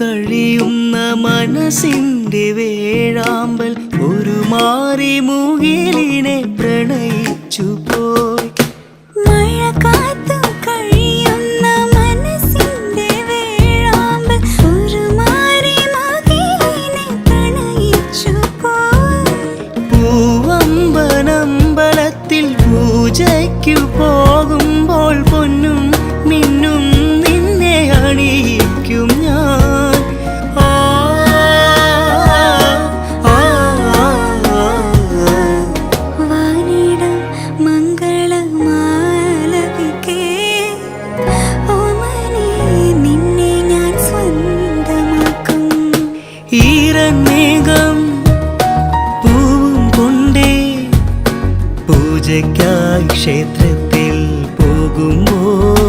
കഴിയുന്ന മനസ്സിന്റെ വേഴാമ്പൽ ഒരു മാറി മുകിലിനെ പ്രണയിച്ചു പോയി. മഴ കാത്തു കഴിയുന്ന മനസ്സിന്റെ വേഴാമ്പൽ ഒരു മാറി മുകിലിനെ പ്രണയിച്ചു പോയി. പൂവമ്പനമ്പലത്തിൽ പൂജയ്ക്കു പോകുമ്പോൾ പൊന്നും മിന്നും നിന്നെ അണിയിക്കും ഞാൻ. വാനിടം മംഗളമാലപിക്കേ ഓമനേ നിന്നെ ഞാൻ സ്വന്തമാക്കും. ഈരമേഘം പൂവും കൊണ്ടേ പൂജയ്ക്കായി ക്ഷേത്രത്തിൽ പോകുമ്പോൾ